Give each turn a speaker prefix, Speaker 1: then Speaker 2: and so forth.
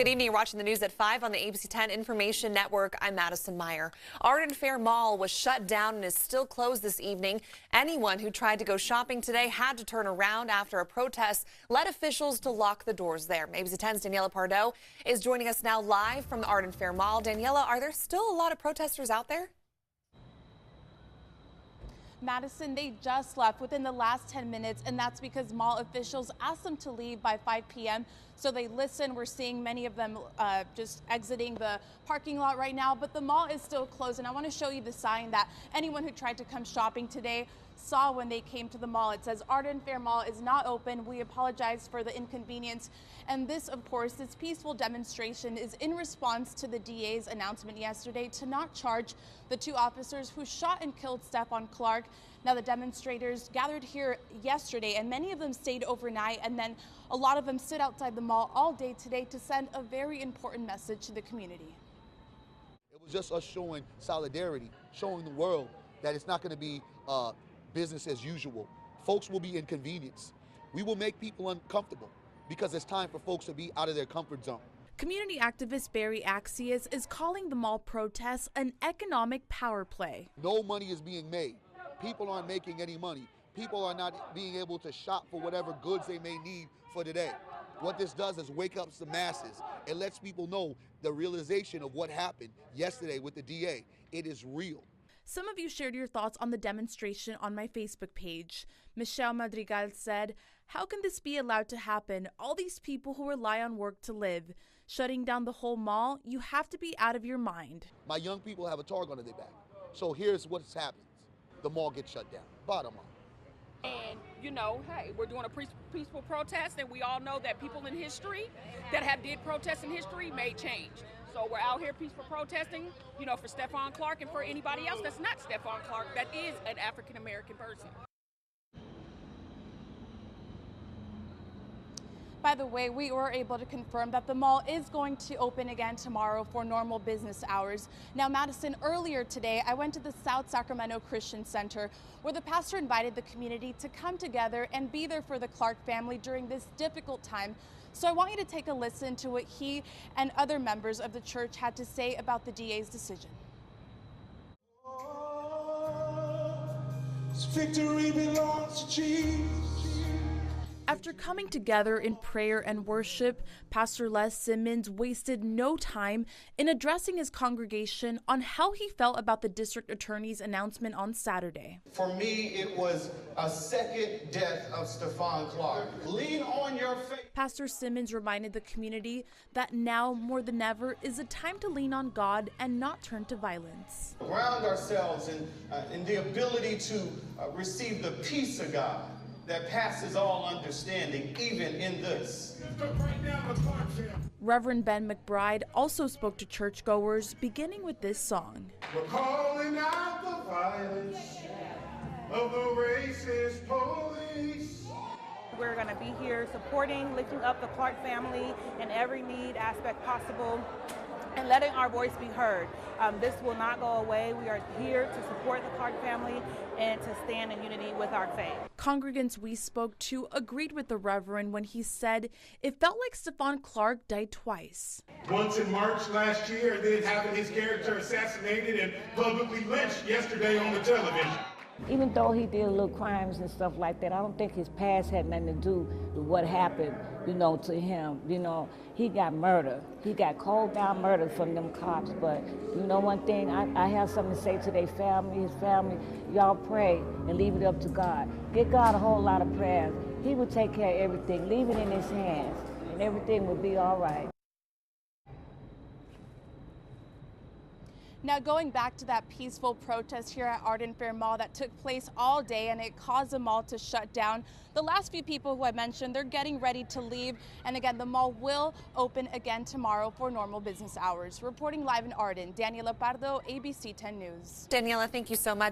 Speaker 1: Good evening. You're watching the news at 5 on the ABC 10 Information Network. I'm Madison Meyer. Arden Fair Mall was shut down and is still closed this evening. Anyone who tried to go shopping today had to turn around after a protest led officials to lock the doors there. ABC 10's Daniela Pardo is joining us now live from the Arden Fair Mall. Daniela, are there still a lot of protesters out there?
Speaker 2: Madison, they just left within the last 10 minutes, and that's because mall officials asked them to leave by 5 p.m. So they listened. We're seeing many of them just exiting the parking lot right now, but the mall is still closed. And I want to show you the sign that anyone who tried to come shopping today saw when they came to the mall. It says Arden Fair Mall is not open. We apologize for the inconvenience. And this, of course, this peaceful demonstration is in response to the DA's announcement yesterday to not charge the two officers who shot and killed Stephon Clark. Now, the demonstrators gathered here yesterday, and many of them stayed overnight, and then a lot of them sit outside the mall all day today to send a very important message to the community.
Speaker 3: It was just us showing solidarity, showing the world that it's not going to be business as usual. Folks will be inconvenienced. We will make people uncomfortable because it's time for folks to be out of their comfort zone.
Speaker 2: Community activist Barry Axius is calling the mall protests an economic power play.
Speaker 3: No money is being made. People aren't making any money. People are not being able to shop for whatever goods they may need for today. What this does is wake up the masses. It lets people know the realization of what happened yesterday with the DA. It is real.
Speaker 2: Some of you shared your thoughts on the demonstration on my Facebook page. Michelle Madrigal said, "How can this be allowed to happen? All these people who rely on work to live. Shutting down the whole mall, you have to be out of your mind."
Speaker 3: My young people have a target on their back. So here's what's happened. The mall gets shut down. Bottom line.
Speaker 4: And, you know, hey, we're doing a peaceful protest, and we all know that people in history that have did protests in history may change. So we're out here peaceful protesting, you know, for Stephon Clark and for anybody else that's not Stephon Clark, that is an African-American person.
Speaker 2: By the way, we were able to confirm that the mall is going to open again tomorrow for normal business hours. Now, Madison, earlier today, I went to the South Sacramento Christian Center, where the pastor invited the community to come together and be there for the Clark family during this difficult time. So I want you to take a listen to what he and other members of the church had to say about the DA's decision.
Speaker 5: Victory belongs to Jesus.
Speaker 2: After coming together in prayer and worship, Pastor Les Simmons wasted no time in addressing his congregation on how he felt about the district attorney's announcement on Saturday.
Speaker 5: For me, it was a second death of Stephon Clark. Lean on your faith.
Speaker 2: Pastor Simmons reminded the community that now more than ever is a time to lean on God and not turn to violence.
Speaker 5: Ground ourselves in the ability to receive the peace of God that passes all understanding, even in this.
Speaker 2: Reverend Ben McBride also spoke to churchgoers, beginning with this song.
Speaker 5: We're calling out the violence of the racist police.
Speaker 6: We're going to be here supporting, lifting up the Clark family in every need aspect possible, and letting our voice be heard. This will not go away. We are here to support the Clark family and to stand in unity with our faith.
Speaker 2: Congregants we spoke to agreed with the Reverend when he said it felt like Stephon Clark died twice.
Speaker 7: Once in March last year, and then having his character assassinated and publicly lynched yesterday on the television.
Speaker 8: Even though he did little crimes and stuff like that, I don't think his past had nothing to do with what happened, to him. He got murdered. He got cold down murdered from them cops. But one thing, I have something to say to their family, his family. Y'all pray and leave it up to God. Give God a whole lot of prayers. He will take care of everything. Leave it in his hands, and everything will be all right.
Speaker 2: Now, going back to that peaceful protest here at Arden Fair Mall that took place all day and it caused the mall to shut down. The last few people who I mentioned, they're getting ready to leave. And again, the mall will open again tomorrow for normal business hours. Reporting live in Arden, Daniela Pardo, ABC 10 News.
Speaker 1: Daniela, thank you so much.